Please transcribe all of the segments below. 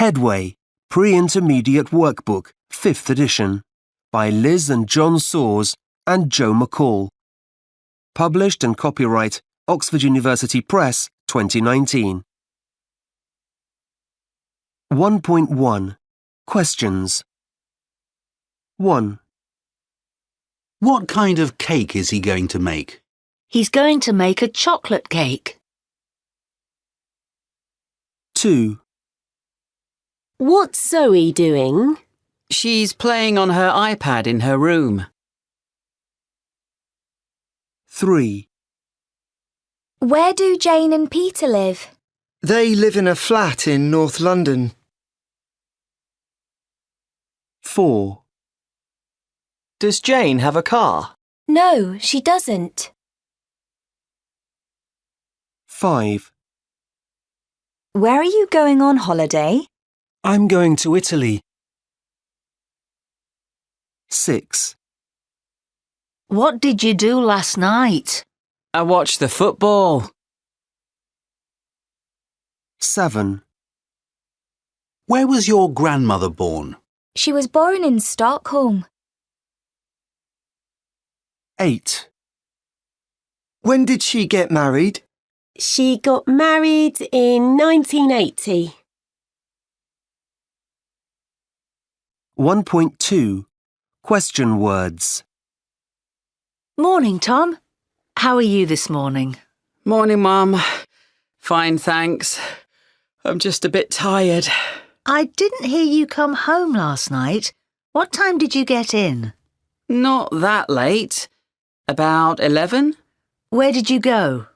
Headway Pre-Intermediate Workbook, 5th edition, by Liz and John Soars and Joe McCall. Published and copyright Oxford University Press, 2019. 1.1 Questions. 1. What kind of cake is he going to make? He's going to make a chocolate cake. 2. What's Zoe doing? She's playing on her iPad in her room. 3. Where do Jane and Peter live? They live in a flat in North London. 4. Does Jane have a car? No, she doesn't. 5. Where are you going on holiday? I'm going to Italy. 6. What did you do last night? I watched the football. 7. Where was your grandmother born? She was born in Stockholm. 8. When did she get married? She got married in 1980. 1.2 Question words. Morning, Tom. How are you this morning? Morning, Mum. Fine, thanks. I'm just a bit tired. I didn't hear you come home last night. What time did you get in? Not that late. About 11? Where did you go?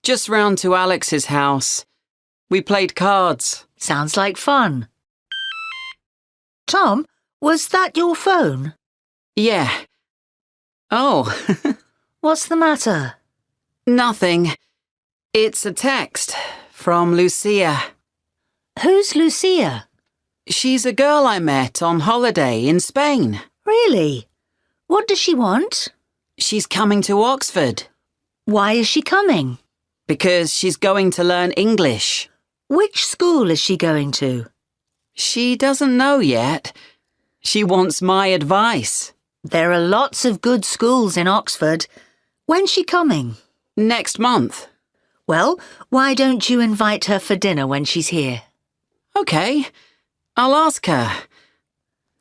Just round to Alex's house. We played cards. Sounds like fun. Tom, was that your phone? Yeah. Oh, What's the matter? nothing. It's a text from Lucia. Who's Lucia? She's a girl I met on holiday in Spain. Really? What does she want? She's coming to Oxford Why is she coming? because she's going to learn English. Which school is she going to? She doesn't know yet. She wants my advice. There are lots of good schools in Oxford. When's she coming? Next month. Well, why don't you invite her for dinner when she's here? OK, I'll ask her.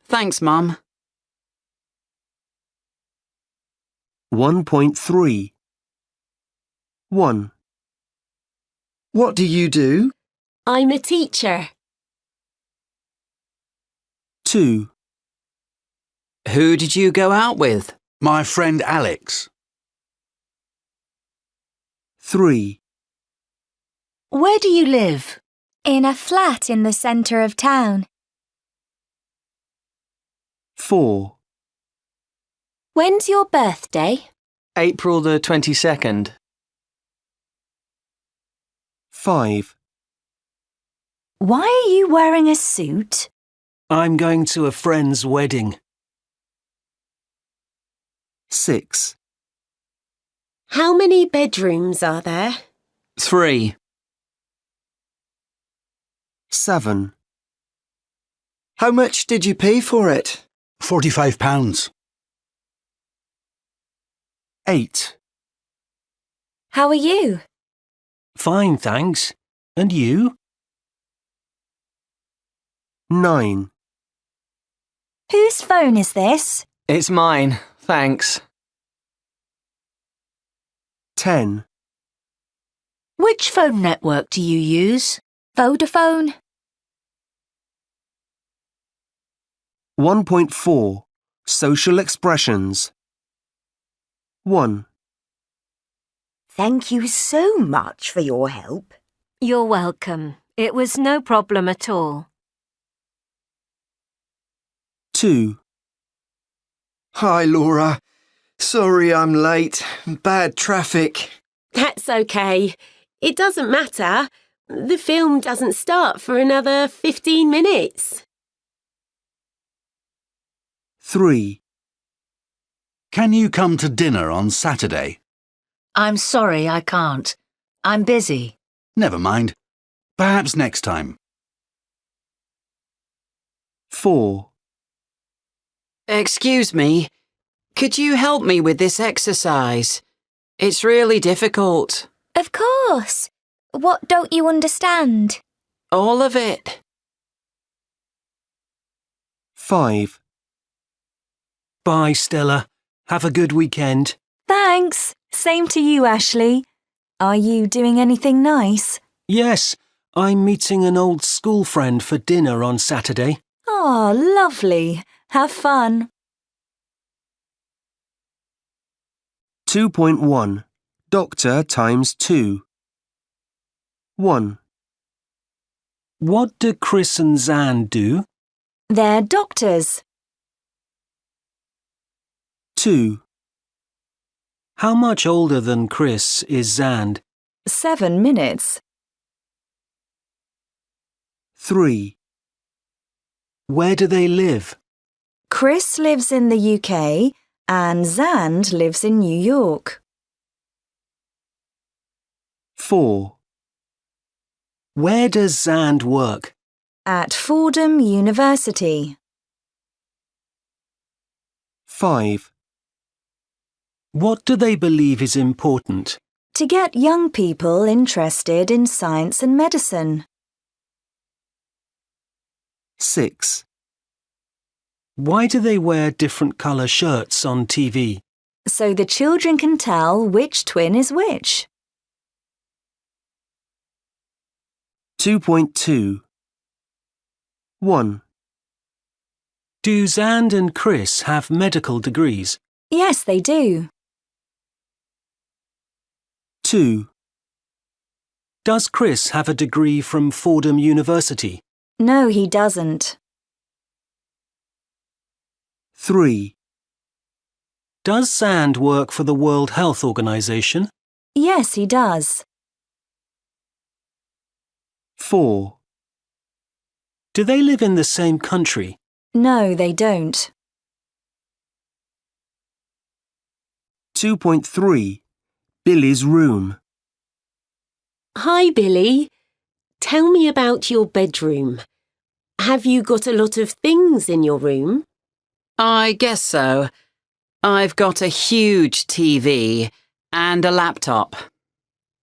Thanks, Mum. 1.3 1. What do you do? I'm a teacher. 2. Who did you go out with? My friend Alex. 3. Where do you live? In a flat in the centre of town. 4. When's your birthday? April the 22nd. 5. Why are you wearing a suit? I'm going to a friend's wedding. 6. How many bedrooms are there? 3. 7. How much did you pay for it? £45. 8. How are you? Fine, thanks. And you? 9. Whose phone is this? It's mine, thanks. 10. Which phone network do you use? Vodafone. 1.4 Social expressions. 1. Thank you so much for your help. You're welcome. It was no problem at all. 2. Hi, Laura. Sorry I'm late. Bad traffic. That's okay. It doesn't matter. The film doesn't start for another 15 minutes. 3. Can you come to dinner on Saturday? I'm sorry, I can't. I'm busy. Never mind. Perhaps next time. 4, Excuse me, could you help me with this exercise? It's really difficult. Of course. What don't you understand? All of it. 5, Bye, Stella. Have a good weekend. Thanks. Same to you, Ashley. Are you doing anything nice? Yes, I'm meeting an old school friend for dinner on Saturday. Oh, lovely. Have fun. 2.1 Doctor times 2. 1, What do Chris and Zan do? They're doctors. 2, How much older than Chris is Zan? 7 minutes. 3, Where do they live? Chris lives in the UK and Zand lives in New York. 4, Where does Zand work? At Fordham University. 5, What do they believe is important? To get young people interested in science and medicine. 6, Why do they wear different colour shirts on TV? So the children can tell which twin is which. 2.2 1, Do Zand and Chris have medical degrees? Yes, they do. 2, Does Chris have a degree from Fordham University? No, he doesn't. 3, Does Zand work for the World Health Organization? Yes, he does. 4, Do they live in the same country? No, they don't. 2.3 Billy's room. Hi, Billy. Tell me about your bedroom. Have you got a lot of things in your room? I guess so. I've got a huge TV and a laptop.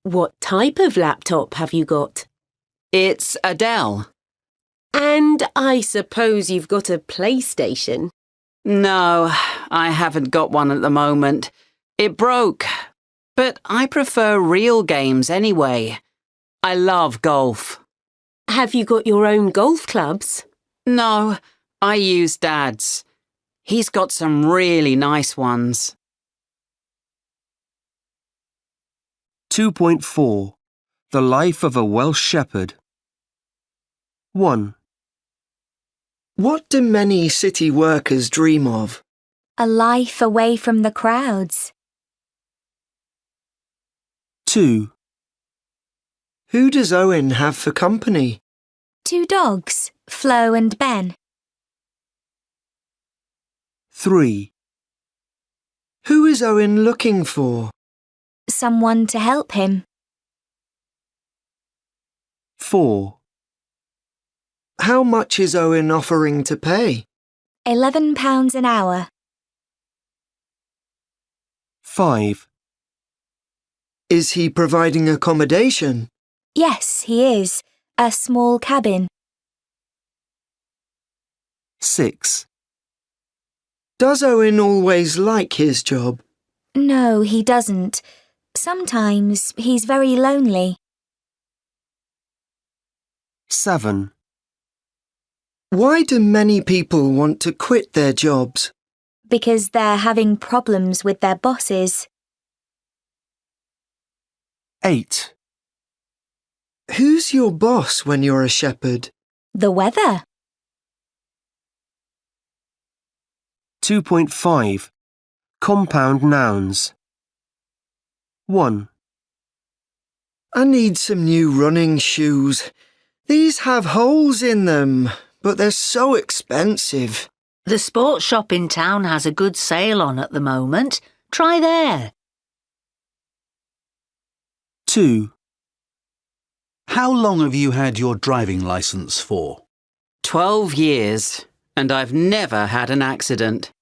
What type of laptop have you got? It's a Dell. And I suppose you've got a PlayStation. No, I haven't got one at the moment. It broke. But I prefer real games anyway. I love golf. Have you got your own golf clubs? No, I use Dad's. He's got some really nice ones. 2.4 The life of a Welsh shepherd. 1, What do many city workers dream of? A life away from the crowds. 2, Who does Owen have for company? 2 dogs, Flo and Ben. 3, Who is Owen looking for? Someone to help him. 4, How much is Owen offering to pay? £11 an hour. 5, Is he providing accommodation? Yes, he is. A small cabin. 6, Does Owen always like his job? No, he doesn't. Sometimes he's very lonely. 7, Why do many people want to quit their jobs? Because they're having problems with their bosses. 8, Who's your boss when you're a shepherd? The weather. 2.5 Compound nouns. 1, I need some new running shoes. These have holes in them, but they're so expensive. The sports shop in town has a good sale on at the moment. Try there. 2, How long have you had your driving licence for? 12 years. and I've never had an accident.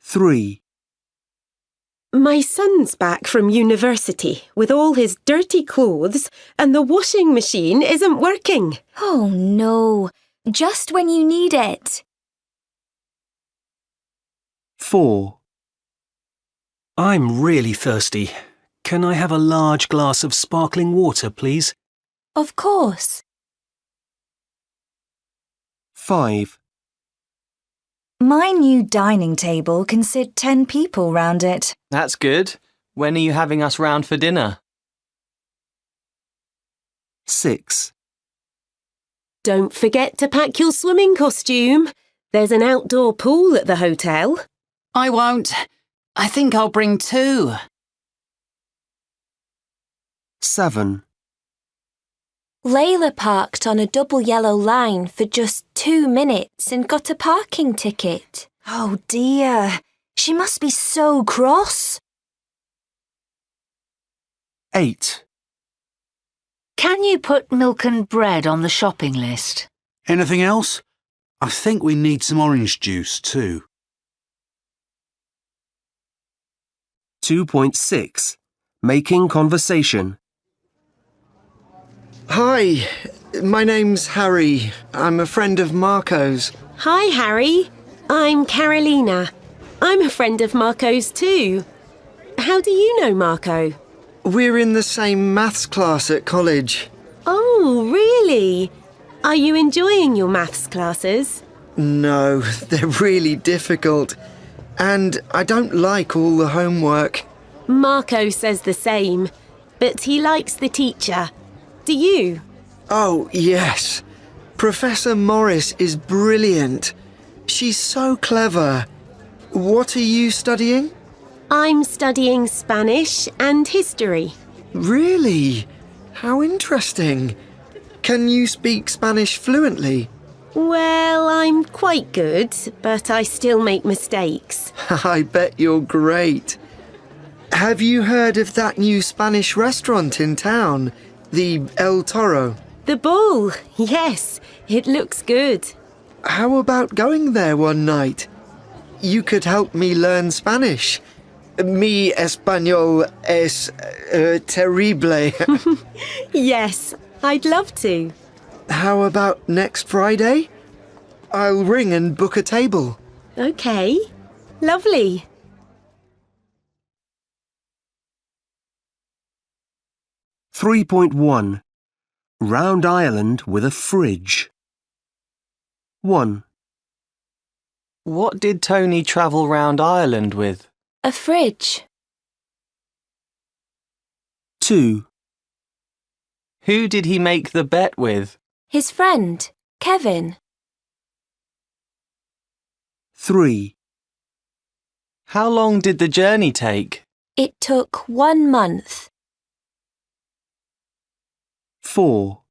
3. My son's back from university with all his dirty clothes and the washing machine isn't working. Oh no, just when you need it. 4. I'm really thirsty. Can I have a large glass of sparkling water, please? Of course. 5. My new dining table can sit 10 people round it. That's good. When are you having us round for dinner? 6. Don't forget to pack your swimming costume. There's an outdoor pool at the hotel. I won't. I think I'll bring 2. 7. Layla parked on a double yellow line for just 2 minutes and got a parking ticket. Oh dear, she must be so cross. 8. Can you put milk and bread on the shopping list? Anything else? I think we need some orange juice too. 2.6. Making conversation. Hi, my name's Harry. I'm a friend of Marco's. Hi, Harry. I'm Carolina. I'm a friend of Marco's too. How do you know Marco? We're in the same maths class at college. Oh, really? Are you enjoying your maths classes? No, they're really difficult. And I don't like all the homework. Marco says the same, but he likes the teacher. Do you? Oh, yes. Professor Morris is brilliant. She's so clever. What are you studying? I'm studying Spanish and history. Really? How interesting. Can you speak Spanish fluently? Well, I'm quite good, but I still make mistakes. I bet you're great. Have you heard of that new Spanish restaurant in town? The El Toro? The Bull, yes, it looks good. How about going there one night? You could help me learn Spanish. Mi español es terrible. Yes, I'd love to. How about next Friday? I'll ring and book a table. Okay, lovely. 3.1. Round Ireland with a fridge. 1. What did Tony travel round Ireland with? A fridge. 2. Who did he make the bet with? His friend, Kevin. 3. How long did the journey take? It took 1 month. 4.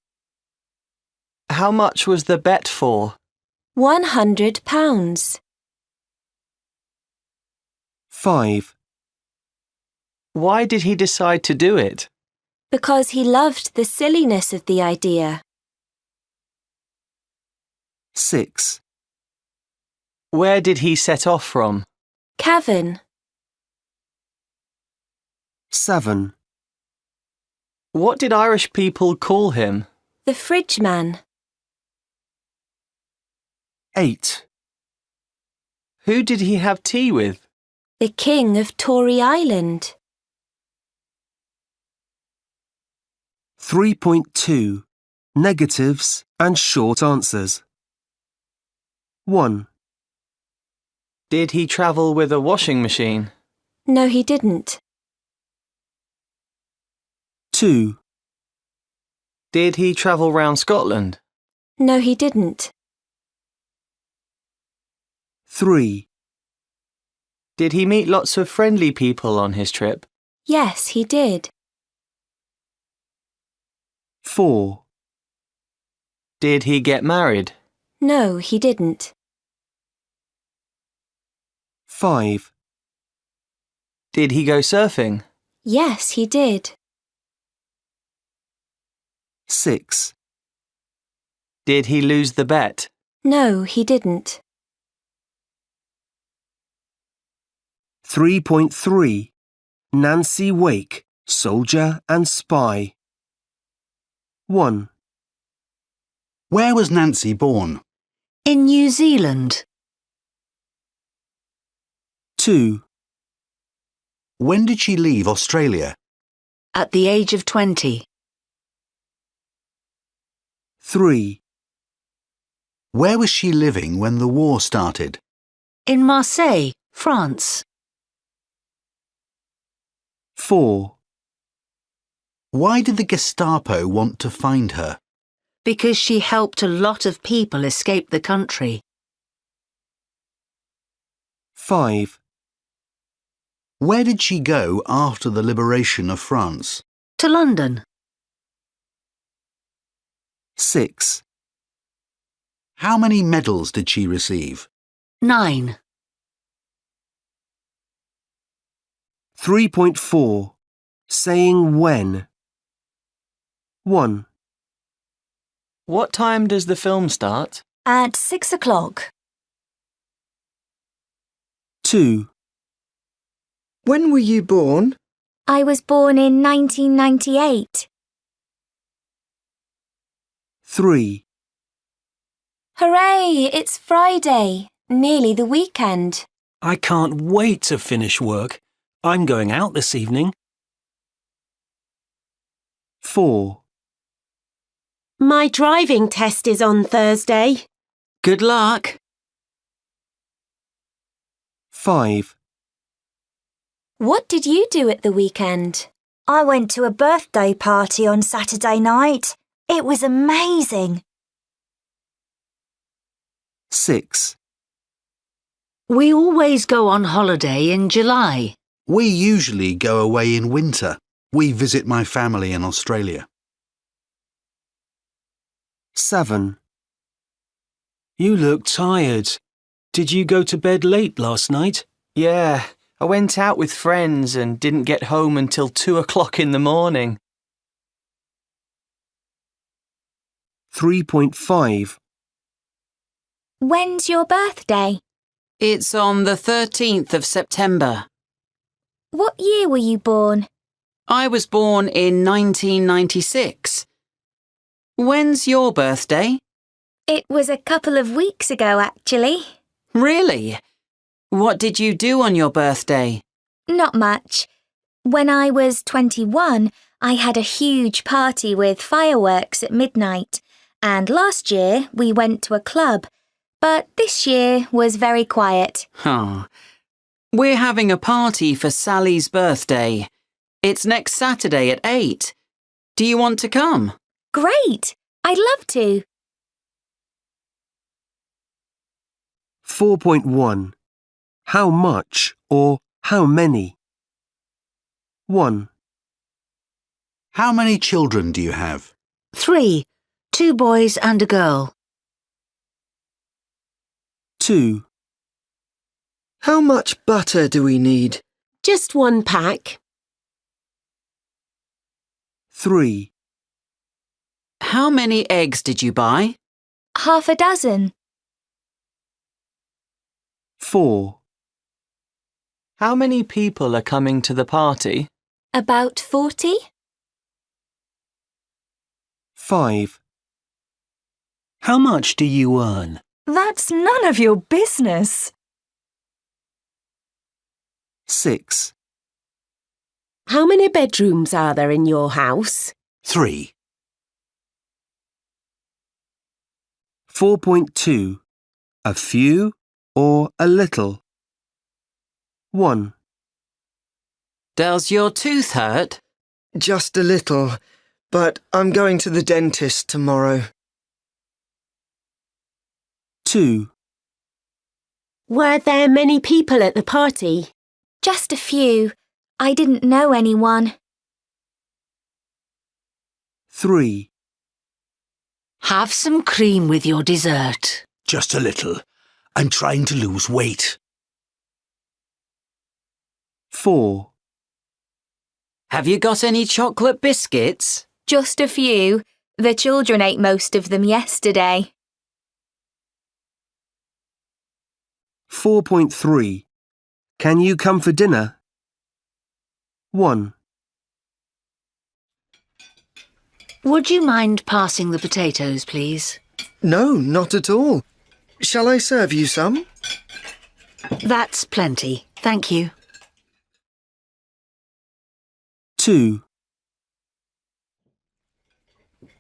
How much was the bet for? £100. 5. Why did he decide to do it? Because he loved the silliness of the idea. 6. Where did he set off from? Cavan. 7. What did Irish people call him? The fridge man. 8. Who did he have tea with? The king of Tory Island. 3.2. Negatives and short answers. 1. Did he travel with a washing machine? No, he didn't. 2. Did he travel round Scotland? No, he didn't. 3. Did he meet lots of friendly people on his trip? Yes, he did. 4. Did he get married? No, he didn't. 5. Did he go surfing? Yes, he did. 6. Did he lose the bet? No, he didn't. 3.3. Nancy Wake, Soldier and Spy. 1, Where was Nancy born? In New Zealand. 2, When did she leave Australia? At the age of 20. 3, Where was she living when the war started? In Marseille, France. 4, Why did the Gestapo want to find her? Because she helped a lot of people escape the country. 5, Where did she go after the liberation of France? To London. 6, How many medals did she receive? 9. 3.4. Saying when. 1, What time does the film start? At 6 o'clock. 2, When were you born? I was born in 1998. 3, Hooray, it's Friday, nearly the weekend. I can't wait to finish work. I'm going out this evening. 4, My driving test is on Thursday. Good luck. 5, What did you do at the weekend? I went to a birthday party on Saturday night. It was amazing. 6, We always go on holiday in July. We usually go away in winter. We visit my family in Australia. 7, You look tired. Did you go to bed late last night? Yeah, I went out with friends and didn't get home until 2 o'clock in the morning. 3.5. When's your birthday? It's on the 13th of September. What year were you born? I was born in 1996. When's your birthday? It was a couple of weeks ago, actually. Really? What did you do on your birthday? Not much. When I was 21, I had a huge party with fireworks at midnight. And last year we went to a club. But this year was very quiet. Oh. We're having a party for Sally's birthday. It's next Saturday at 8. Do you want to come? Great! I'd love to. 4.1. How much or how many? 1, How many children do you have? 3. 2 boys and a girl. 2, How much butter do we need? Just 1 pack. 3, How many eggs did you buy? Half a dozen. 4, How many people are coming to the party? About 40? 5, How much do you earn? That's none of your business. 6, How many bedrooms are there in your house? 3. 4.2. A few or a little? 1, Does your tooth hurt? Just a little, but I'm going to the dentist tomorrow. 2, Were there many people at the party? Just a few. I didn't know anyone. 3, Have some cream with your dessert. Just a little. I'm trying to lose weight. 4, Have you got any chocolate biscuits? Just a few. The children ate most of them yesterday. 4.3. Can you come for dinner? 1. Would you mind passing the potatoes, please? No, not at all. Shall I serve you some? That's plenty, thank you. 2.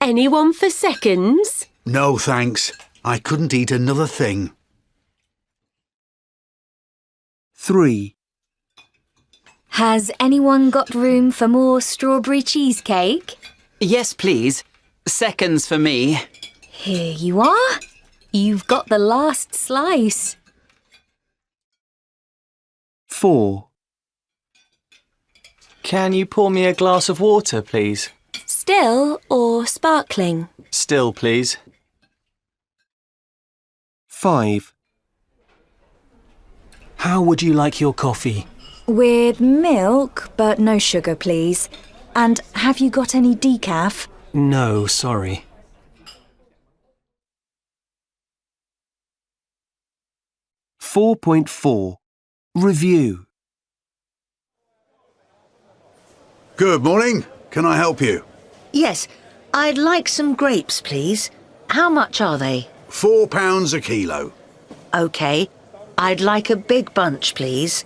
Anyone for seconds? No, thanks. I couldn't eat another thing. 3. Has anyone got room for more strawberry cheesecake? Yes, please. Seconds for me. Here you are. You've got the last slice. 4. Can you pour me a glass of water, please? Still or sparkling? Still, please. 5. How would you like your coffee? With milk, but no sugar, please. And have you got any decaf? No, sorry. 4.4. Review. Good morning. Can I help you? Yes, I'd like some grapes, please. How much are they? £4 a kilo. OK. I'd like a big bunch, please.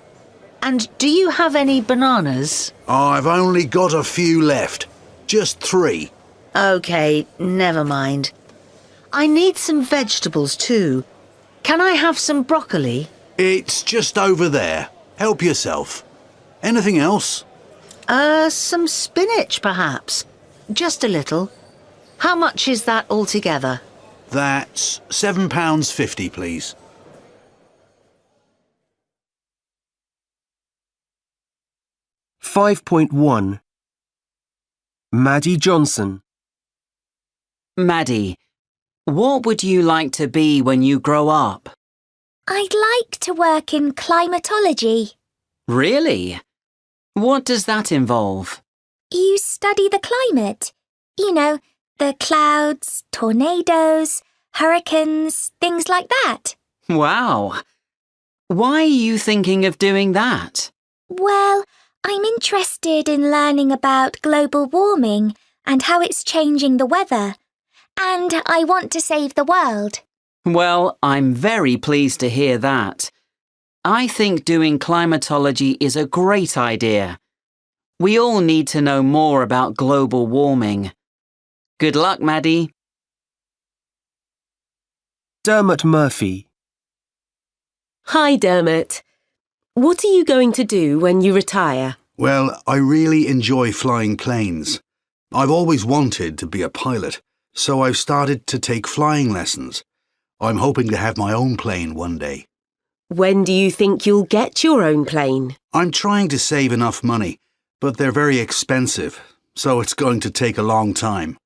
And do you have any bananas? I've only got a few left. Just 3. OK, never mind. I need some vegetables too. Can I have some broccoli? It's just over there. Help yourself. Anything else? Some spinach, perhaps. Just a little. How much is that altogether? That's £7.50, please. 5.1. Maddie Johnson. Maddie, what would you like to be when you grow up? I'd like to work in climatology. Really? What does that involve? You study the climate. You know, the clouds, tornadoes, hurricanes, things like that. Wow. Why are you thinking of doing that? Well, I'm interested in learning about global warming and how it's changing the weather. And I want to save the world. Well, I'm very pleased to hear that. I think doing climatology is a great idea. We all need to know more about global warming. Good luck, Maddie. Dermot Murphy. Hi, Dermot. What are you going to do when you retire? Well, I really enjoy flying planes. I've always wanted to be a pilot, so I've started to take flying lessons. I'm hoping to have my own plane one day. When do you think you'll get your own plane? I'm trying to save enough money, but they're very expensive, so it's going to take a long time.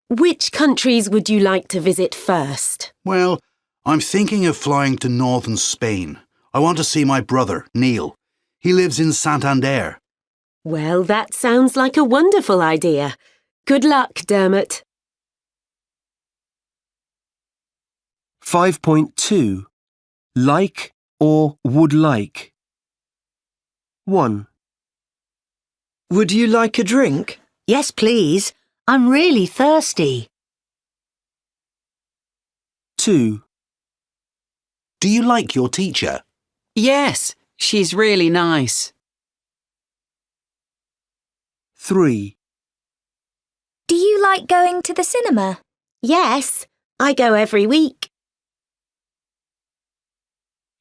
Which countries would you like to visit first? Well, I'm thinking of flying to northern Spain. I want to see my brother, Neil. He lives in Santander. Well, that sounds like a wonderful idea. Good luck, Dermot. 5.2. Like or would like. 1. Would you like a drink? Yes, please. I'm really thirsty. 2. Do you like your teacher? Yes, she's really nice. 3. Do you like going to the cinema? Yes, I go every week.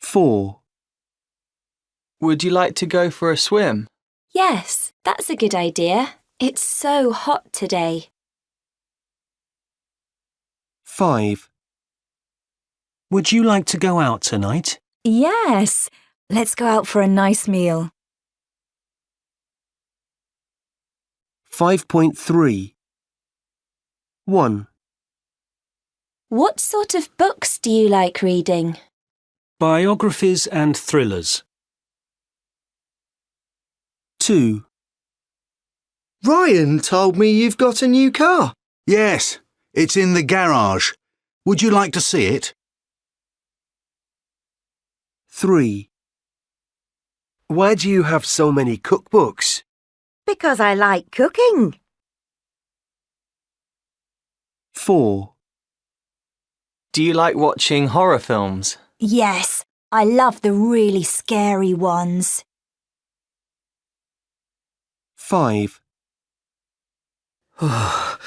4. Would you like to go for a swim? Yes, that's a good idea. It's so hot today. 5. Would you like to go out tonight? Yes. Let's go out for a nice meal. 5.3. 1. What sort of books do you like reading? Biographies and thrillers. 2. Ryan told me you've got a new car. Yes, It's in the garage. Would you like to see it? 3. Why do you have so many cookbooks? Because I like cooking. 4. Do you like watching horror films? Yes, I love the really scary ones. 5. Oh,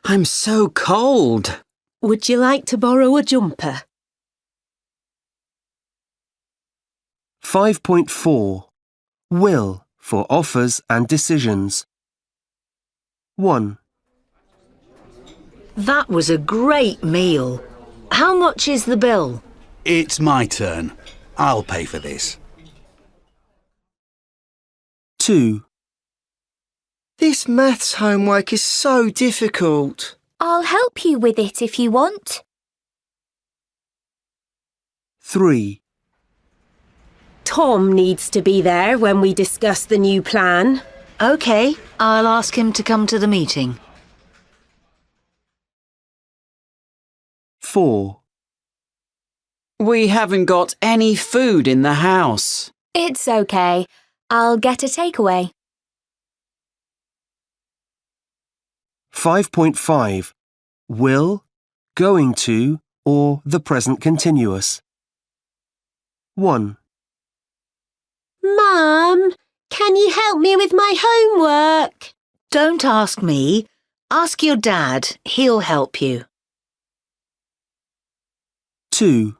I'm so cold. Would you like to borrow a jumper? 5.4. Will for offers and decisions. 1. That was a great meal. How much is the bill? It's my turn. I'll pay for this. 2. This maths homework is so difficult. I'll help you with it if you want. 3. Tom needs to be there when we discuss the new plan. OK, I'll ask him to come to the meeting. 4. We haven't got any food in the house. It's okay. I'll get a takeaway. 5.5. Will, going to, or the present continuous. 1. Mum, can you help me with my homework? Don't ask me. Ask your dad. He'll help you. 2.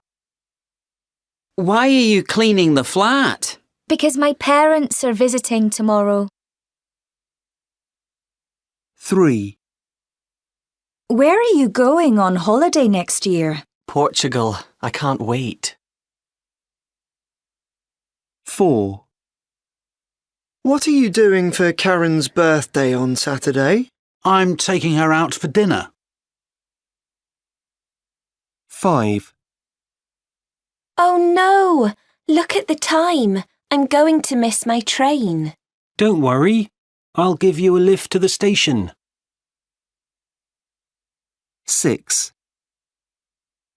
Why are you cleaning the flat? Because my parents are visiting tomorrow. 3. Where are you going on holiday next year? Portugal. I can't wait. 4. What are you doing for Karen's birthday on Saturday? I'm taking her out for dinner. 5. Oh no! Look at the time. I'm going to miss my train. Don't worry. I'll give you a lift to the station. 6.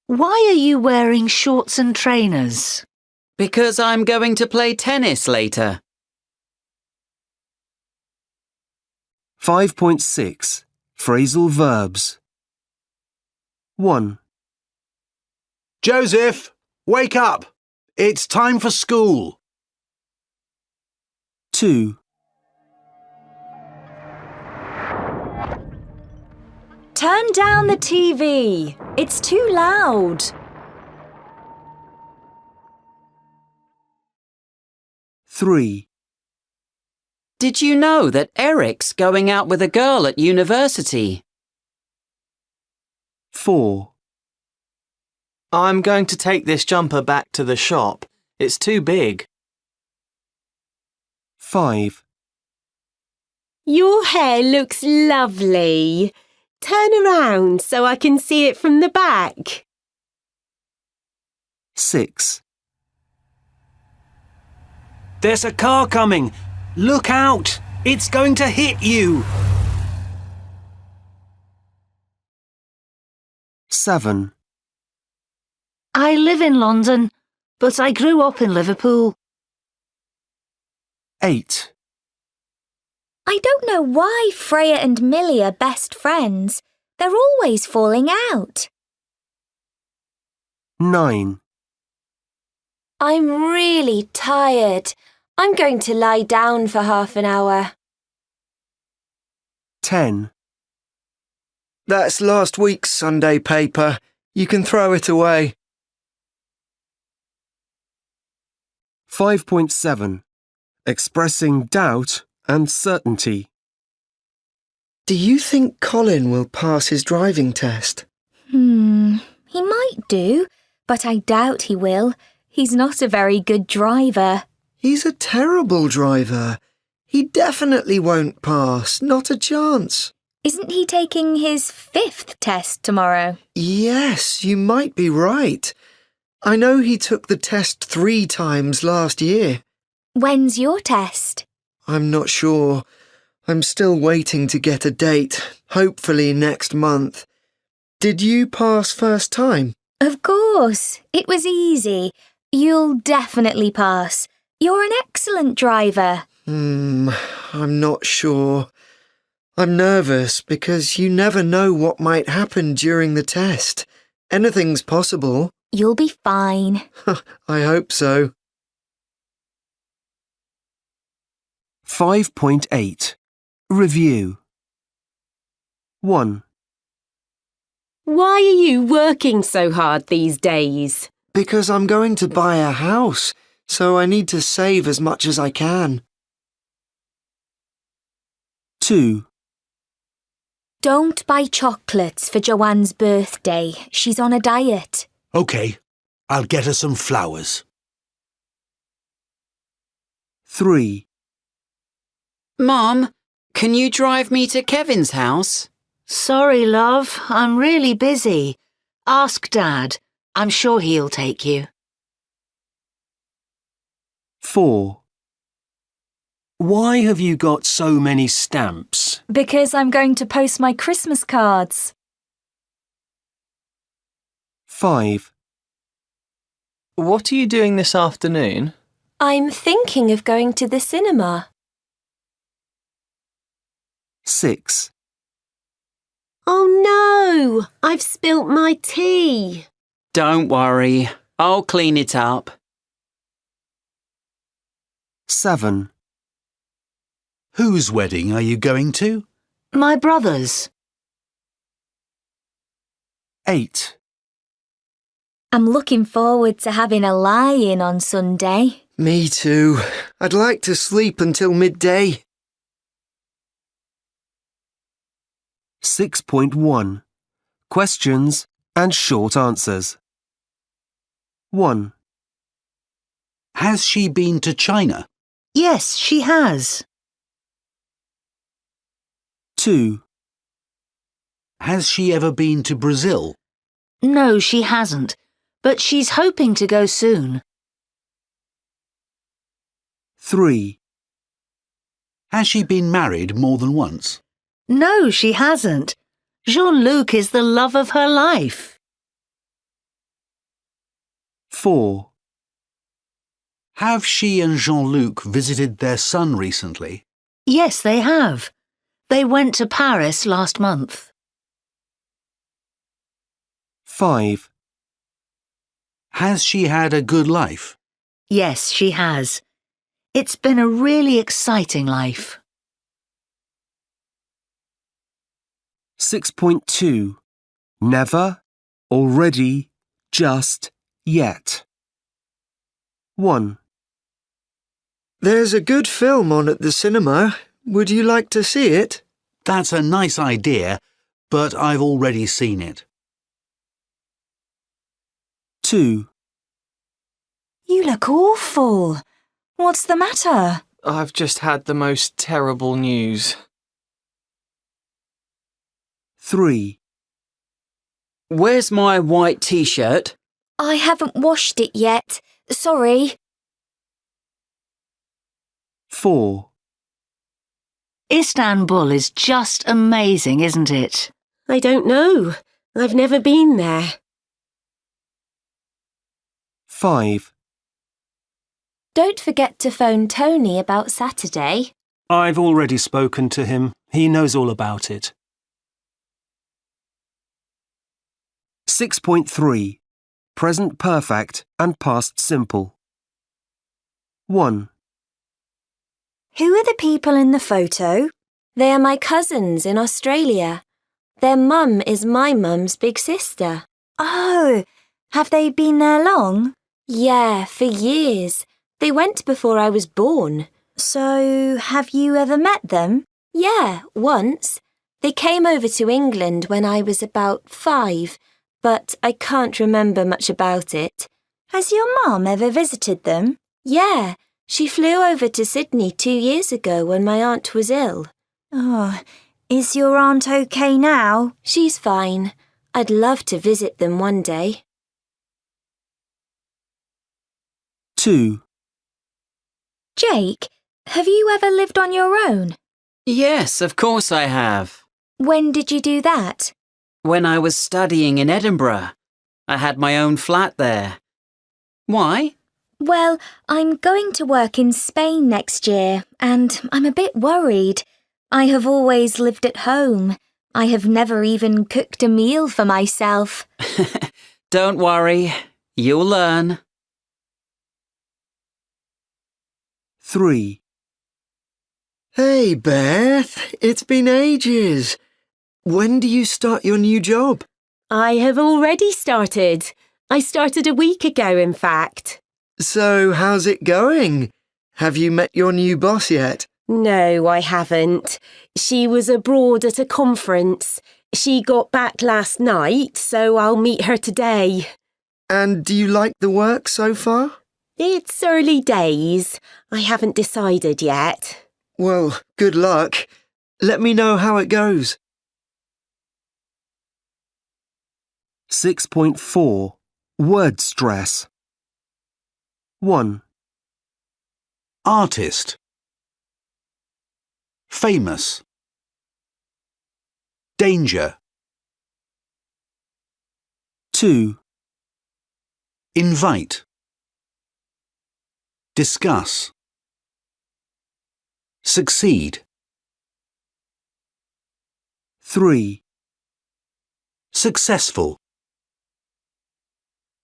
Why are you wearing shorts and trainers? Because I'm going to play tennis later. 5.6. Phrasal verbs. 1. Joseph, wake up. It's time for school. 2. Turn down the TV. It's too loud. 3. Did you know that Eric's going out with a girl at university? 4. I'm going to take this jumper back to the shop. It's too big. 5. Your hair looks lovely. Turn around so I can see it from the back. 6. There's a car coming. Look out! It's going to hit you! 7. I live in London, but I grew up in Liverpool. 8. I don't know why Freya and Millie are best friends. They're always falling out. 9. I'm really tired. I'm going to lie down for half an hour. 10. That's last week's Sunday paper. You can throw it away. 5.7. Expressing doubt and certainty. Do you think Colin will pass his driving test? He might do, but I doubt he will. He's not a very good driver. He's a terrible driver. He definitely won't pass, not a chance. Isn't he taking his 5th test tomorrow? Yes, you might be right. I know he took the test 3 times last year. When's your test? I'm not sure. I'm still waiting to get a date, hopefully next month. Did you pass first time? Of course, it was easy. You'll definitely pass. You're an excellent driver. I'm not sure. I'm nervous because you never know what might happen during the test. Anything's possible. You'll be fine. I hope so. 5.8. Review. 1. Why are you working so hard these days? Because I'm going to buy a house, so I need to save as much as I can. 2. Don't buy chocolates for Joanne's birthday. She's on a diet. OK, I'll get her some flowers. 3. Mum, can you drive me to Kevin's house? Sorry, love, I'm really busy. Ask Dad. I'm sure he'll take you. 4. Why have you got so many stamps? Because I'm going to post my Christmas cards. 5. What are you doing this afternoon? I'm thinking of going to the cinema. 6. Oh no! I've spilt my tea. Don't worry, I'll clean it up. 7. Whose wedding are you going to? My brother's. 8. I'm looking forward to having a lie-in on Sunday. Me too. I'd like to sleep until midday. 6.1. Questions and short answers. 1. Has she been to China? Yes, she has. 2. Has she ever been to Brazil? No, she hasn't, but she's hoping to go soon. 3. Has she been married more than once? No, she hasn't. Jean-Luc is the love of her life. 4. Have she and Jean-Luc visited their son recently? Yes, they have. They went to Paris last month. 5. Has she had a good life? Yes, she has. It's been a really exciting life. 6.2. Never, already, just, yet. 1. There's a good film on at the cinema. Would you like to see it? That's a nice idea, but I've already seen it. 2. You look awful. What's the matter? I've just had the most terrible news. 3. Where's my white t-shirt? I haven't washed it yet. Sorry. 4. Istanbul is just amazing, isn't it? I don't know. I've never been there. 5. Don't forget to phone Tony about Saturday. I've already spoken to him. He knows all about it. 6.3. Present perfect and past simple. 1. Who are the people in the photo? They are my cousins in Australia. Their mum is my mum's big sister. Oh, have they been there long? Yeah, for years. They went before I was born. So, have you ever met them? Yeah, once. They came over to England when I was about 5, but I can't remember much about it. Has your mum ever visited them? Yeah, she flew over to Sydney 2 years ago when my aunt was ill. Oh, is your aunt okay now? She's fine. I'd love to visit them one day. 2. Jake, have you ever lived on your own? Yes, of course I have. When did you do that? When I was studying in Edinburgh, I had my own flat there. Why? Well, I'm going to work in Spain next year, and I'm a bit worried. I have always lived at home. I have never even cooked a meal for myself. Don't worry, you'll learn. 3. Hey, Beth, it's been ages. When do you start your new job? I have already started. I started a week ago, in fact. So, how's it going? Have you met your new boss yet? No, I haven't. She was abroad at a conference. She got back last night, so I'll meet her today. And do you like the work so far? It's early days. I haven't decided yet. Well, good luck. Let me know how it goes. 6.4. Word stress. 1. Artist. Famous. Danger. 2. Invite. Discuss. Succeed. 3. Successful.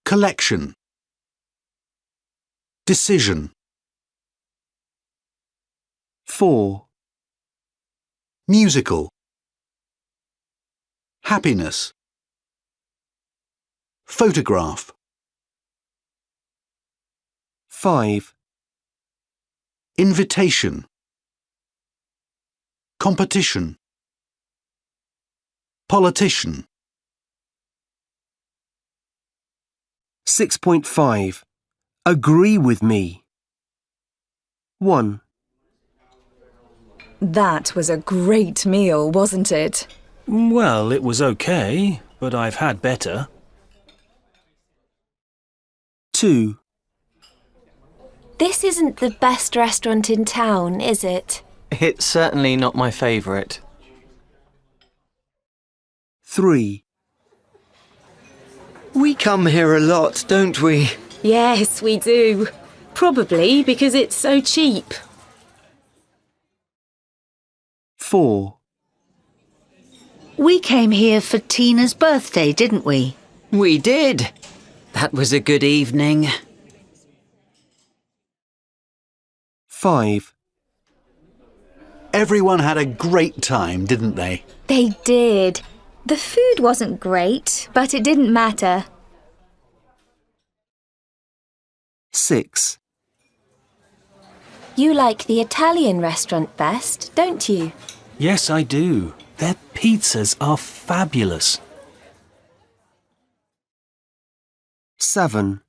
Collection. Decision. 4. Musical. Happiness. Photograph. 5. Invitation. Competition. Politician. 6.5. Agree with me. 1. That was a great meal, wasn't it? Well, it was okay, but I've had better. 2. This isn't the best restaurant in town, is it? It's certainly not my favourite. 3. We come here a lot, don't we? Yes, we do. Probably because it's so cheap. 4. We came here for Tina's birthday, didn't we? We did. That was a good evening. 5. Everyone had a great time, didn't they? They did. The food wasn't great, but it didn't matter. 6. You like the Italian restaurant best, don't you? Yes, I do. Their pizzas are fabulous. 7.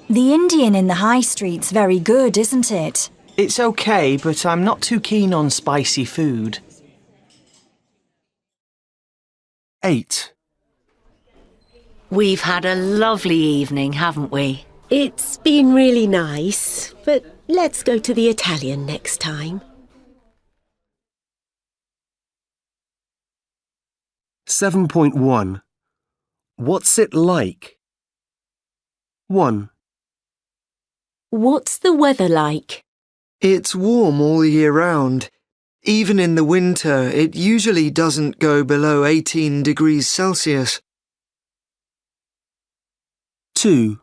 The Indian in the high street's very good, isn't it? It's okay, but I'm not too keen on spicy food. 8. We've had a lovely evening, haven't we? It's been really nice, but let's go to the Italian next time. 7.1. What's it like? 1. What's the weather like? It's warm all year round. Even in the winter, it usually doesn't go below 18 degrees Celsius. 2.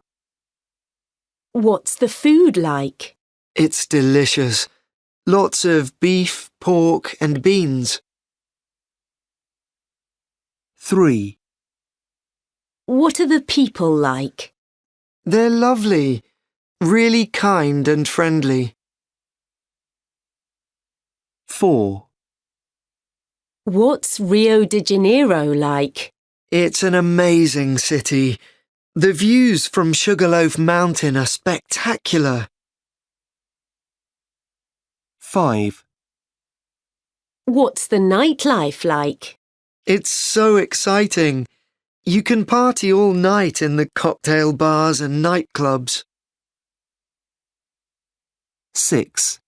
What's the food like? It's delicious. Lots of beef, pork and beans. 3. What are the people like? They're lovely, really kind and friendly. 4. What's Rio de Janeiro like? It's an amazing city. The views from Sugarloaf Mountain are spectacular. 5. What's the nightlife like? It's so exciting. You can party all night in the cocktail bars and nightclubs. 6.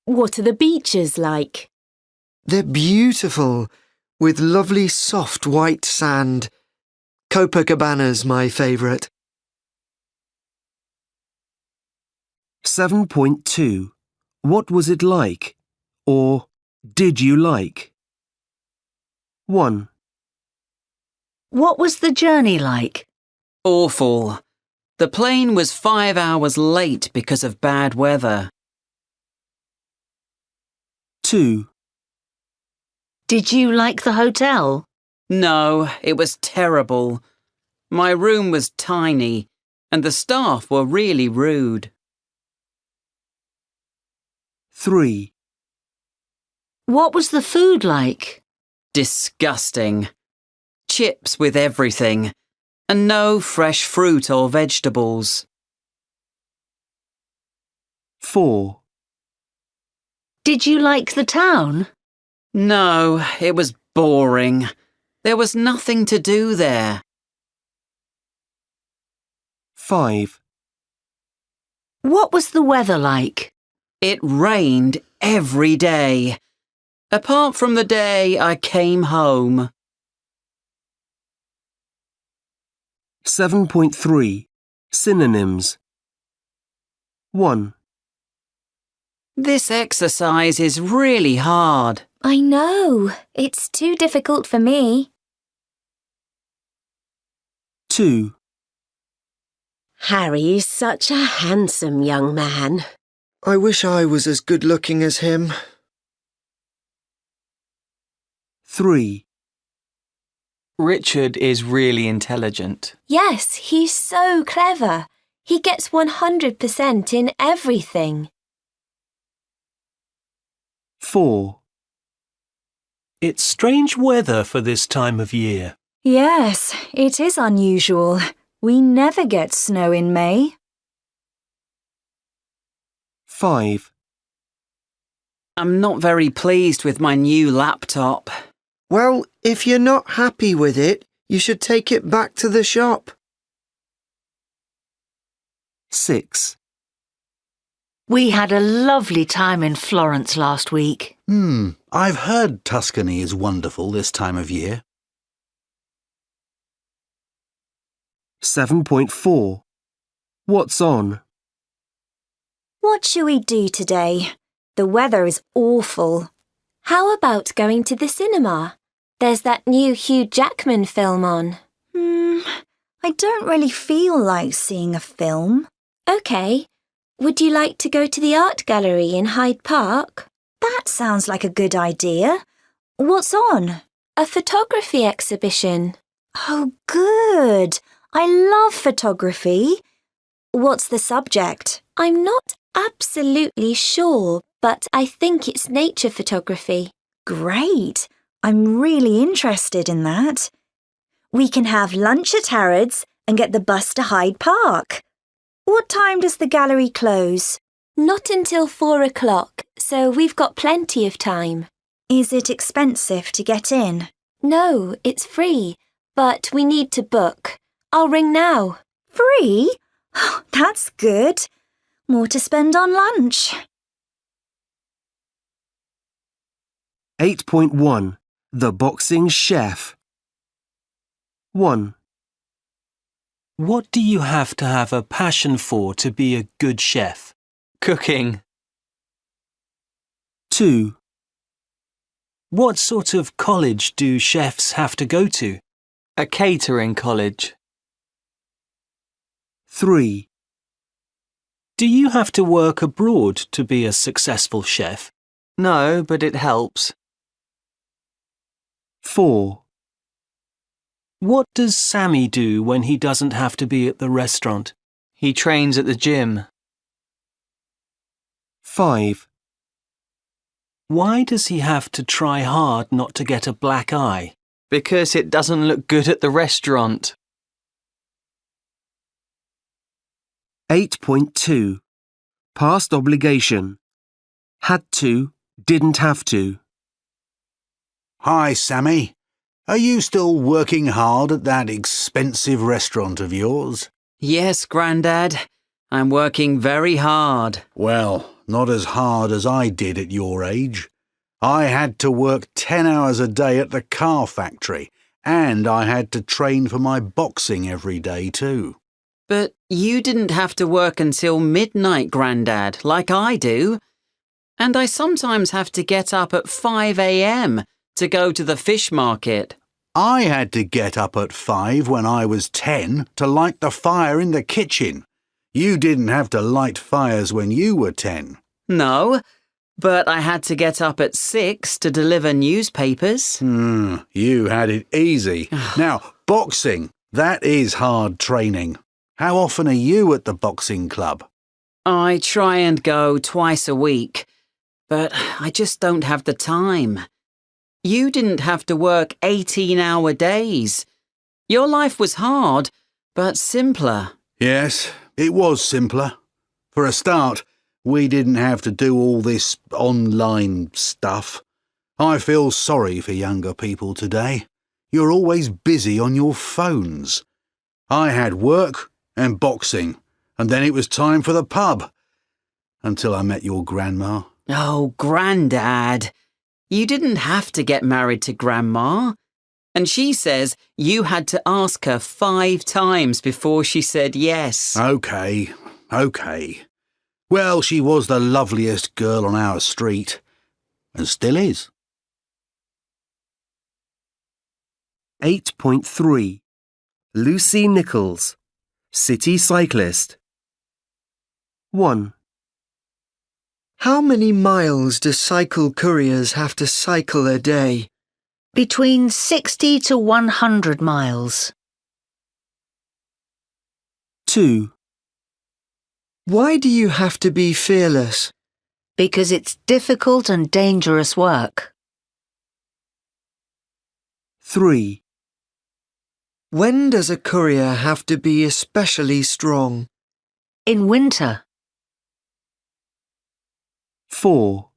What are the beaches like? They're beautiful, with lovely soft white sand. Copacabana's my favourite. 7.2. What was it like? Or did you like? 1. What was the journey like? Awful. The plane was 5 hours late because of bad weather. 2. Did you like the hotel? No, it was terrible. My room was tiny, and the staff were really rude. 3. What was the food like? Disgusting. Chips with everything, and no fresh fruit or vegetables. 4. Did you like the town? No, it was boring. There was nothing to do there. 5. What was the weather like? It rained every day, apart from the day I came home. 7.3. Synonyms. 1. This exercise is really hard. I know. It's too difficult for me. 2. Harry's such a handsome young man. I wish I was as good-looking as him. 3. Richard is really intelligent. Yes, he's so clever. He gets 100% in everything. 4. It's strange weather for this time of year. Yes, it is unusual. We never get snow in May. 5. I'm not very pleased with my new laptop. Well, if you're not happy with it, you should take it back to the shop. 6. We had a lovely time in Florence last week. I've heard Tuscany is wonderful this time of year. 7.4. What's on? What shall we do today? The weather is awful. How about going to the cinema? There's that new Hugh Jackman film on. I don't really feel like seeing a film. OK. Would you like to go to the art gallery in Hyde Park? That sounds like a good idea. What's on? A photography exhibition. Oh, good. I love photography. What's the subject? I'm not absolutely sure, but I think it's nature photography. Great. I'm really interested in that. We can have lunch at Harrods and get the bus to Hyde Park. What time does the gallery close? Not until 4 o'clock, so we've got plenty of time. Is it expensive to get in? No, it's free, but we need to book. I'll ring now. Free? Oh, that's good. More to spend on lunch. 8.1. The Boxing Chef. 1. What do you have to have a passion for to be a good chef? Cooking. 2. What sort of college do chefs have to go to? A catering college. 3. Do you have to work abroad to be a successful chef? No, but it helps. 4. What does Sammy do when he doesn't have to be at the restaurant? He trains at the gym. 5. Why does he have to try hard not to get a black eye? Because it doesn't look good at the restaurant. 8.2. Past obligation. Had to, didn't have to. Hi, Sammy. Are you still working hard at that expensive restaurant of yours? Yes, Grandad. I'm working very hard. Well, not as hard as I did at your age. I had to work 10 hours a day at the car factory, and I had to train for my boxing every day too. But you didn't have to work until midnight, Grandad, like I do. And I sometimes have to get up at 5 a.m. to go to the fish market. I had to get up at 5 when I was 10 to light the fire in the kitchen. You didn't have to light fires when you were 10. No, but I had to get up at 6 to deliver newspapers. You had it easy. Now, boxing, that is hard training. How often are you at the boxing club? I try and go twice a week, but I just don't have the time. You didn't have to work 18-hour days. Your life was hard, but simpler. Yes, it was simpler. For a start, we didn't have to do all this online stuff. I feel sorry for younger people today. You're always busy on your phones. I had work and boxing, and then it was time for the pub. Until I met your grandma. Oh, Grandad. You didn't have to get married to Grandma. And she says you had to ask her 5 times before she said yes. OK. Well, she was the loveliest girl on our street. And still is. 8.3 Lucy Nichols, City Cyclist. 1. How many miles do cycle couriers have to cycle a day? Between 60 to 100 miles. 2. Why do you have to be fearless? Because it's difficult and dangerous work. 3. When does a courier have to be especially strong? In winter. 4.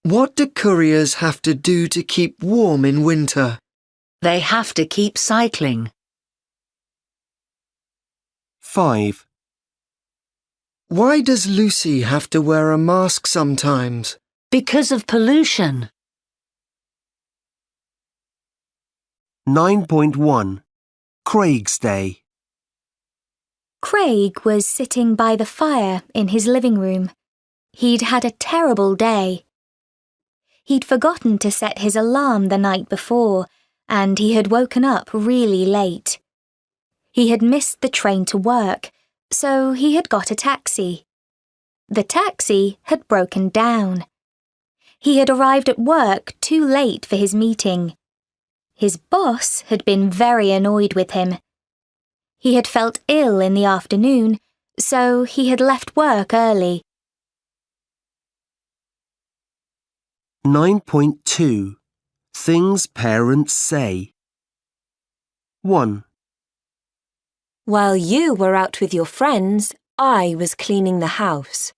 What do couriers have to do to keep warm in winter? They have to keep cycling. 5. Why does Lucy have to wear a mask sometimes? Because of pollution. 9.1 Craig's Day. Craig was sitting by the fire in his living room. He'd had a terrible day. He'd forgotten to set his alarm the night before, and he had woken up really late. He had missed the train to work, so he had got a taxi. The taxi had broken down. He had arrived at work too late for his meeting. His boss had been very annoyed with him. He had felt ill in the afternoon, so he had left work early. 9.2 Things Parents Say. 1. While you were out with your friends, I was cleaning the house.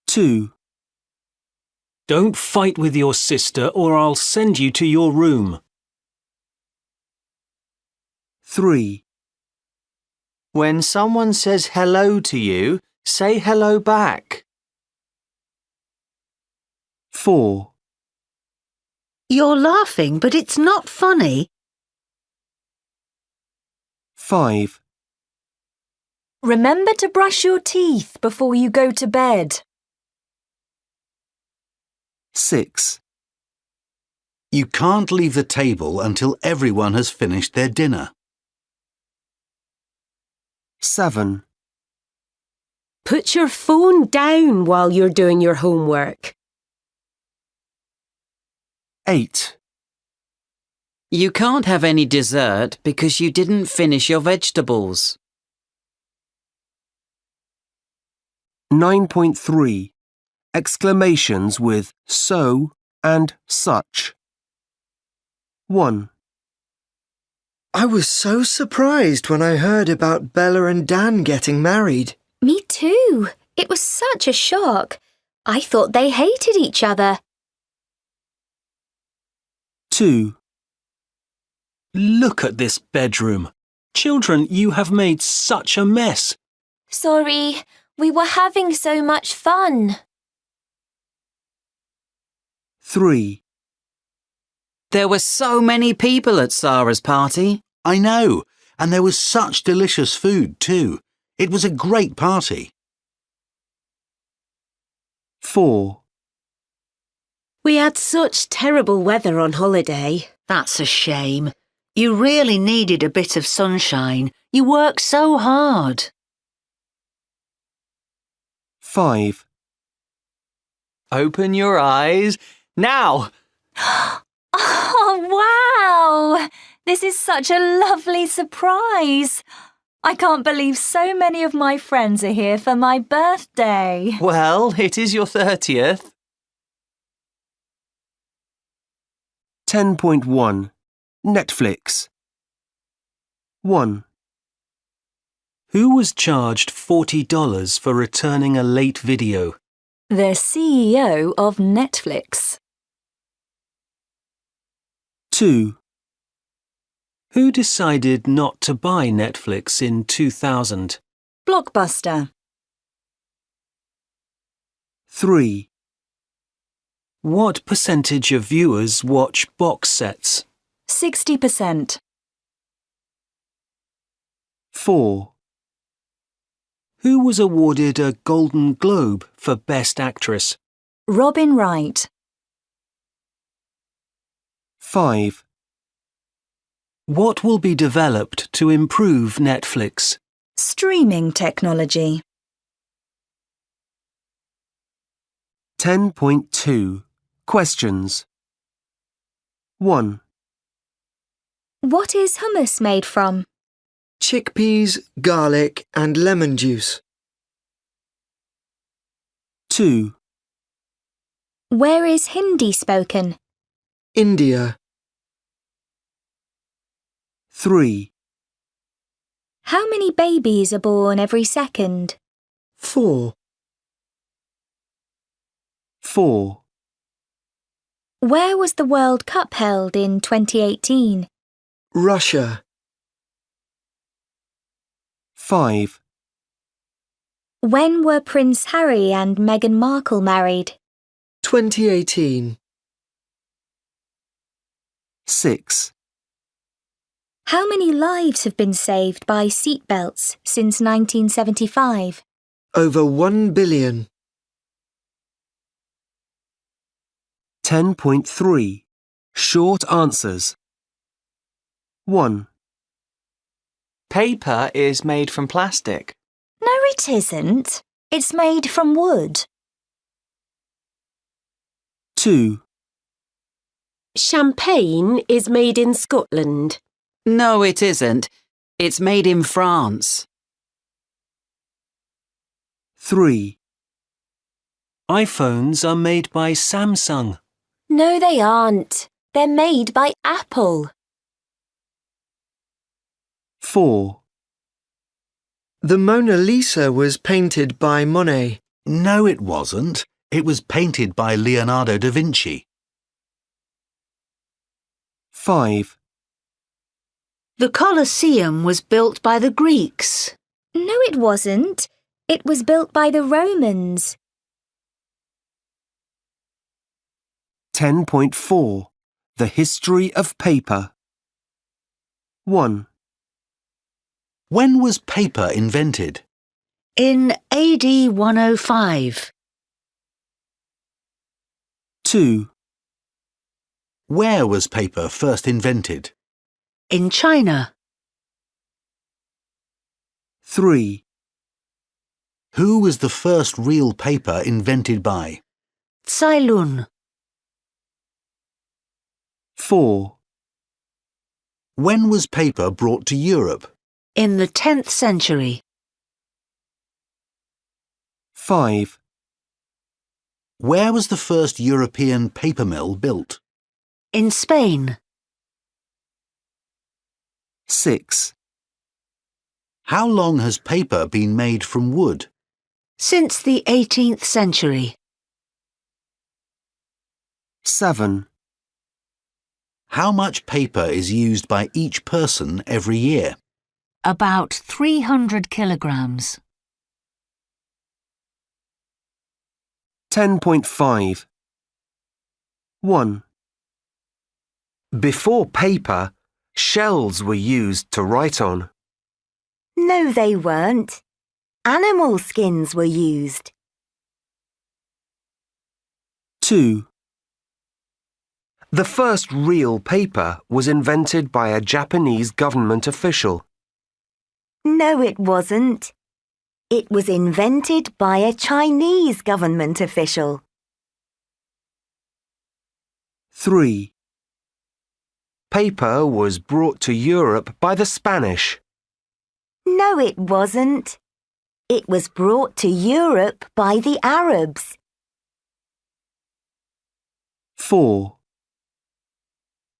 2. Don't fight with your sister or I'll send you to your room. 3. When someone says hello to you, say hello back. 4. You're laughing, but it's not funny. 5. Remember to brush your teeth before you go to bed. 6. You can't leave the table until everyone has finished their dinner. 7. Put your phone down while you're doing your homework. 8. You can't have any dessert because you didn't finish your vegetables. 9.3 Exclamations with so and such. 1. I was so surprised when I heard about Bella and Dan getting married. Me too. It was such a shock. I thought they hated each other. 2. Look at this bedroom. Children, you have made such a mess. Sorry, we were having so much fun. 3. There were so many people at Sarah's party. I know, and there was such delicious food too. It was a great party. 4. We had such terrible weather on holiday. That's a shame. You really needed a bit of sunshine. You worked so hard. 5. Open your eyes. Now! Oh, wow! This is such a lovely surprise. I can't believe so many of my friends are here for my birthday. Well, it is your 30th. 10.1 Netflix. 1. Who was charged $40 for returning a late video? The CEO of Netflix. 2. Who decided not to buy Netflix in 2000? Blockbuster. 3. What percentage of viewers watch box sets? 60%. 4. Who was awarded a Golden Globe for Best Actress? Robin Wright. 5. What will be developed to improve Netflix? Streaming technology. 10.2 Questions. 1. What is hummus made from? Chickpeas, garlic and lemon juice. 2. Where is Hindi spoken? India. 3. How many babies are born every second? 4. 4. Where was the World Cup held in 2018? Russia. 5. When were Prince Harry and Meghan Markle married? 2018. 6. How many lives have been saved by seatbelts since 1975? Over 1 billion. 10.3 Short answers. 1. Paper is made from plastic. No, it isn't. It's made from wood. 2. Champagne is made in Scotland. No, it isn't. It's made in France. 3. iPhones are made by Samsung. No, they aren't. They're made by Apple. 4. The Mona Lisa was painted by Monet. No, it wasn't. It was painted by Leonardo da Vinci. 5. The Colosseum was built by the Greeks. No, it wasn't. It was built by the Romans. 10.4 The history of paper. 1. When was paper invented? In AD 105. 2. Where was paper first invented? In China. 3. Who was the first real paper invented by? Ceylon. 4. When was paper brought to Europe? In the 10th century. 5. Where was the first European paper mill built? In Spain. 6. How long has paper been made from wood? Since the 18th century. 7. How much paper is used by each person every year? About 300 kilograms. 10.5 1. Before paper, shells were used to write on. No, they weren't. Animal skins were used. 2. The first real paper was invented by a Japanese government official. No, it wasn't. It was invented by a Chinese government official. 3. Paper was brought to Europe by the Spanish. No, it wasn't. It was brought to Europe by the Arabs. 4.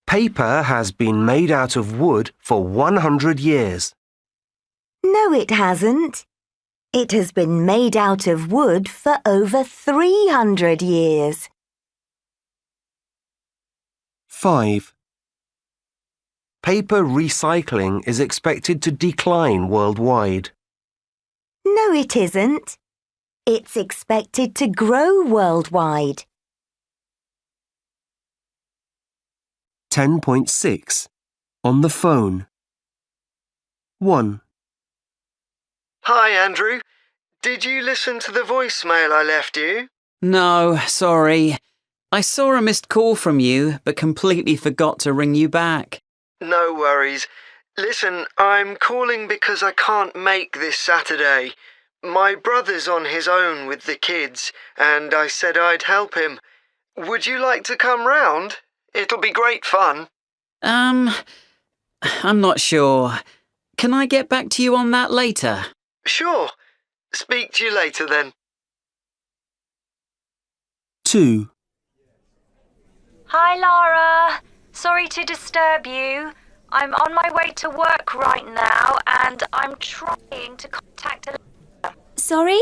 Paper has been made out of wood for 100 years. No, it hasn't. It has been made out of wood for over 300 years. 5. Paper recycling is expected to decline worldwide. No, it isn't. It's expected to grow worldwide. 10.6. On the phone. 1. Hi, Andrew. Did you listen to the voicemail I left you? No, sorry. I saw a missed call from you, but completely forgot to ring you back. No worries. Listen, I'm calling because I can't make this Saturday. My brother's on his own with the kids, and I said I'd help him. Would you like to come round? It'll be great fun. I'm not sure. Can I get back to you on that later? Sure. Speak to you later then. 2. Hi, Lara. Sorry to disturb you. I'm on my way to work right now and I'm trying to contact a... Sorry?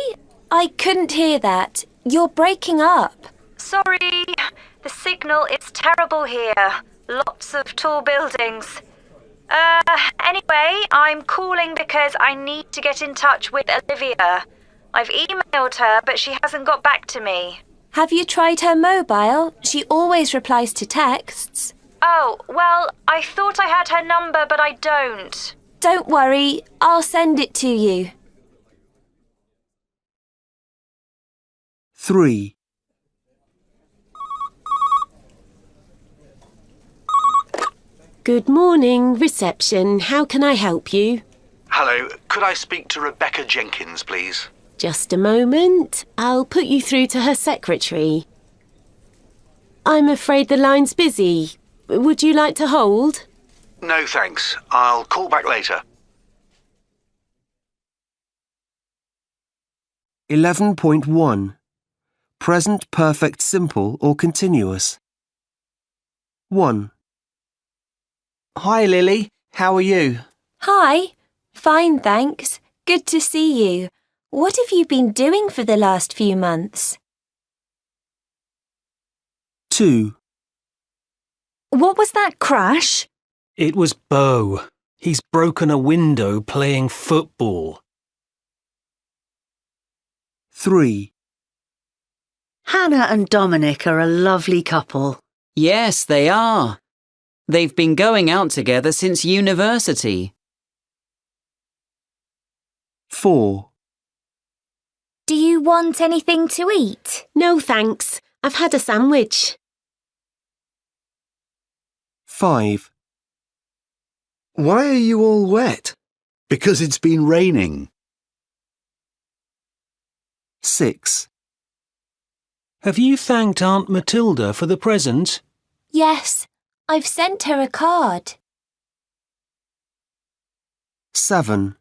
I couldn't hear that. You're breaking up. Sorry. The signal is terrible here. Lots of tall buildings. Anyway, I'm calling because I need to get in touch with Olivia. I've emailed her, but she hasn't got back to me. Have you tried her mobile? She always replies to texts. Oh, well, I thought I had her number, but I don't. Don't worry, I'll send it to you. 3. Good morning, reception. How can I help you? Hello, could I speak to Rebecca Jenkins, please? Just a moment. I'll put you through to her secretary. I'm afraid the line's busy. Would you like to hold? No, thanks. I'll call back later. 11.1. Present perfect simple or continuous. 1. Hi, Lily. How are you? Hi. Fine, thanks. Good to see you. What have you been doing for the last few months? 2. What was that crash? It was Bo. He's broken a window playing football. 3. Hannah and Dominic are a lovely couple. Yes, they are. They've been going out together since university. 4. Do you want anything to eat? No, thanks. I've had a sandwich. 5. Why are you all wet? Because it's been raining. 6. Have you thanked Aunt Matilda for the present? Yes, I've sent her a card. 7.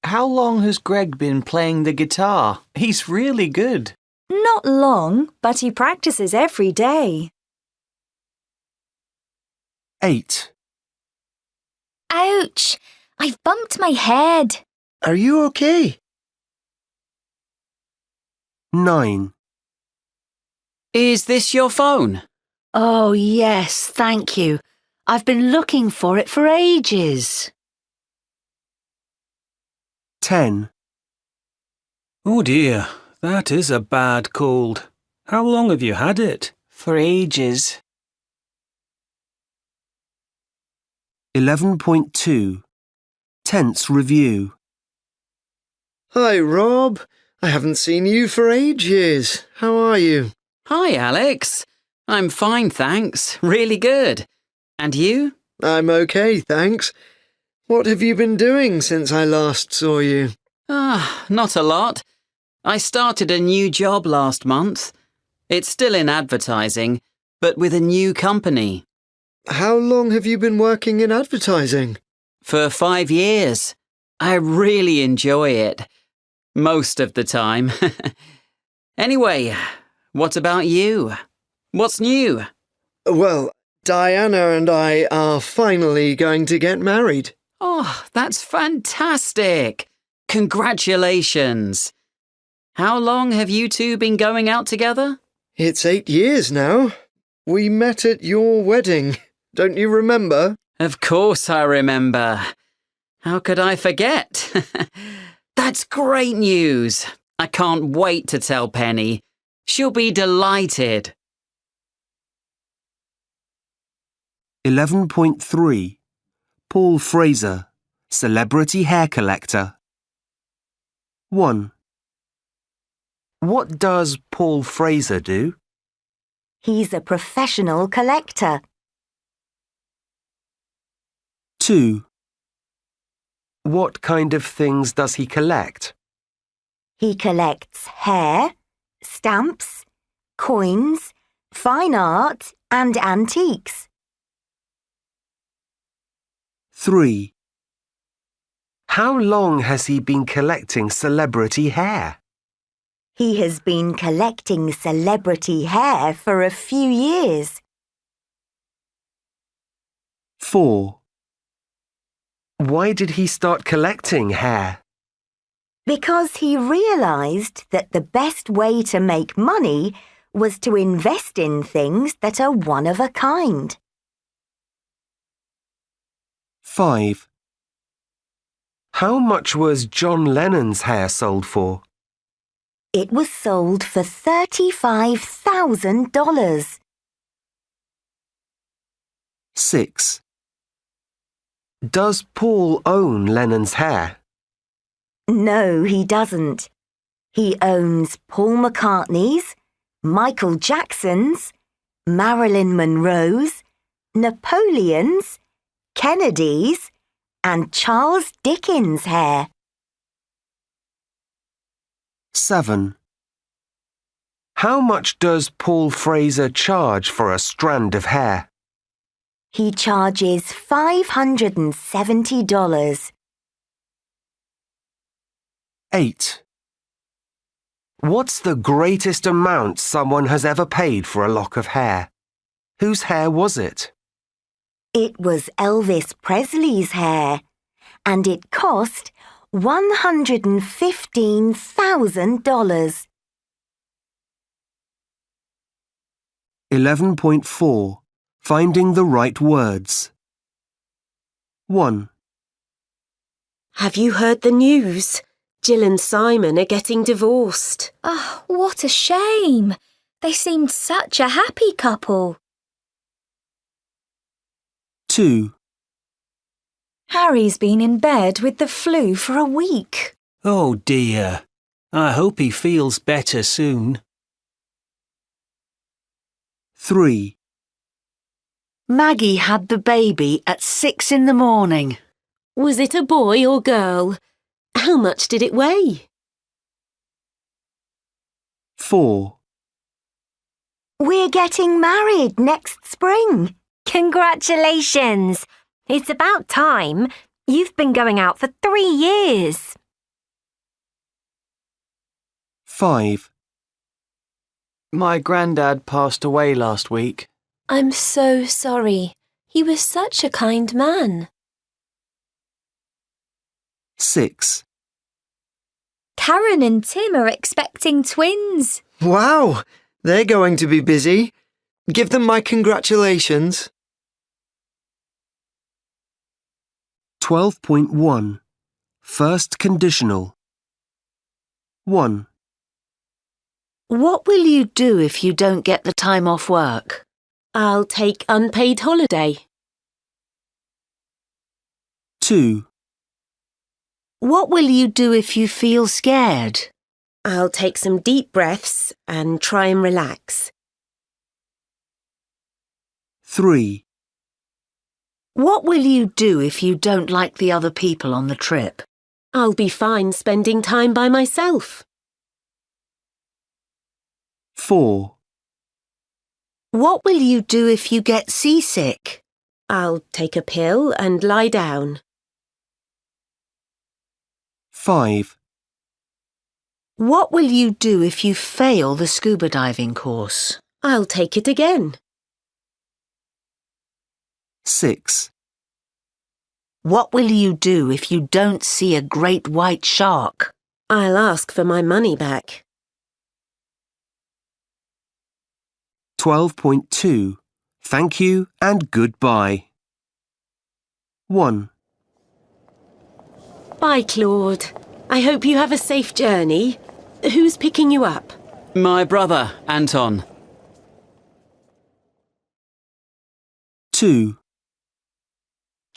How long has Greg been playing the guitar? He's really good. Not long, but he practices every day. 8. Ouch! I've bumped my head. Are you okay? 9. Is this your phone? Oh, yes, thank you. I've been looking for it for ages. 10. Oh dear, that is a bad cold. How long have you had it? For ages. 11.2 Tense Review. Hi, Rob. I haven't seen you for ages. How are you? Hi, Alex. I'm fine, thanks. Really good. And you? I'm okay, thanks. What have you been doing since I last saw you? Not a lot. I started a new job last month. It's still in advertising, but with a new company. How long have you been working in advertising? For 5 years. I really enjoy it. Most of the time. Anyway, what about you? What's new? Well, Diana and I are finally going to get married. Oh, that's fantastic! Congratulations! How long have you two been going out together? It's 8 years now. We met at your wedding. Don't you remember? Of course I remember. How could I forget? That's great news. I can't wait to tell Penny. She'll be delighted. 11.3 Paul Fraser, Celebrity Hair Collector. 1. What does Paul Fraser do? He's a professional collector. 2. What kind of things does he collect? He collects hair, stamps, coins, fine art and antiques. 3. How long has he been collecting celebrity hair? He has been collecting celebrity hair for a few years. 4. Why did he start collecting hair? Because he realised that the best way to make money was to invest in things that are one of a kind. 5. How much was John Lennon's hair sold for? It was sold for $35,000. 6. Does Paul own Lennon's hair? No, he doesn't. He owns Paul McCartney's, Michael Jackson's, Marilyn Monroe's, Napoleon's, Kennedy's, and Charles Dickens' hair. 7. How much does Paul Fraser charge for a strand of hair? He charges $570. 8. What's the greatest amount someone has ever paid for a lock of hair? Whose hair was it? It was Elvis Presley's hair, and it cost $115,000. 11.4 Finding the right words. 1. Have you heard the news? Jill and Simon are getting divorced. Oh, what a shame. They seemed such a happy couple. 2. Harry's been in bed with the flu for a week. Oh dear. I hope he feels better soon. 3. Maggie had the baby at 6 in the morning. Was it a boy or girl? How much did it weigh? 4. We're getting married next spring. Congratulations! It's about time. You've been going out for 3 years. 5. My granddad passed away last week. I'm so sorry. He was such a kind man. 6. Karen and Tim are expecting twins. Wow, they're going to be busy. Give them my congratulations. 12.1 First conditional. 1. What will you do if you don't get the time off work? I'll take unpaid holiday. 2, What will you do if you feel scared? I'll take some deep breaths and try and relax. 3, What will you do if you don't like the other people on the trip? I'll be fine spending time by myself. 4, What will you do if you get seasick? I'll take a pill and lie down. 5, What will you do if you fail the scuba diving course? I'll take it again. 6, What will you do if you don't see a great white shark? I'll ask for my money back. 12.2 Thank you and goodbye. 1, Bye, Claude. I hope you have a safe journey. Who's picking you up? My brother, Anton. 2,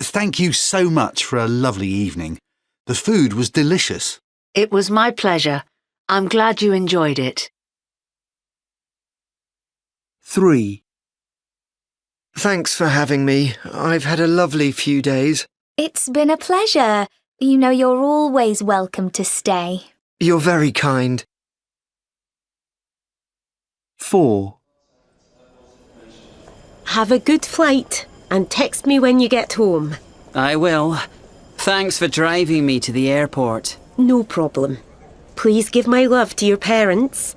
Thank you so much for a lovely evening. The food was delicious. It was my pleasure. I'm glad you enjoyed it. 3, Thanks for having me. I've had a lovely few days. It's been a pleasure. You know you're always welcome to stay. You're very kind. 4, Have a good flight and text me when you get home. I will. Thanks for driving me to the airport. No problem. Please give my love to your parents.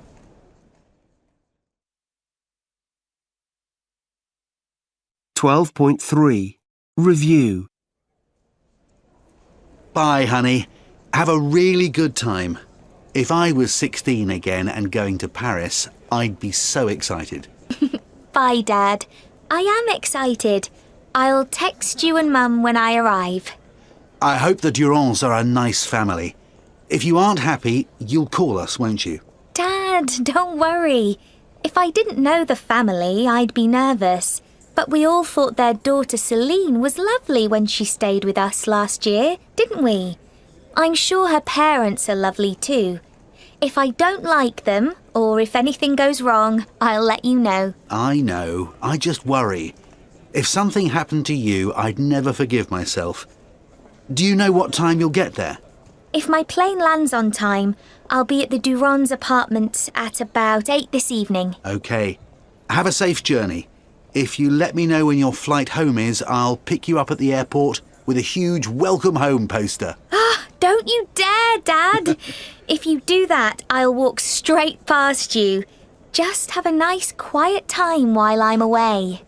12.3 Review. Bye, honey. Have a really good time. If I was 16 again and going to Paris, I'd be so excited. Bye, Dad. I am excited. I'll text you and Mum when I arrive. I hope the Durans are a nice family. If you aren't happy, you'll call us, won't you? Dad, don't worry. If I didn't know the family, I'd be nervous. But we all thought their daughter Celine was lovely when she stayed with us last year, didn't we? I'm sure her parents are lovely too. If I don't like them, or if anything goes wrong, I'll let you know. I know. I just worry. If something happened to you, I'd never forgive myself. Do you know what time you'll get there? If my plane lands on time, I'll be at the Durand's apartment at about 8 this evening. OK. Have a safe journey. If you let me know when your flight home is, I'll pick you up at the airport with a huge welcome home poster. Ah, don't you dare, Dad! If you do that, I'll walk straight past you. Just have a nice quiet time while I'm away.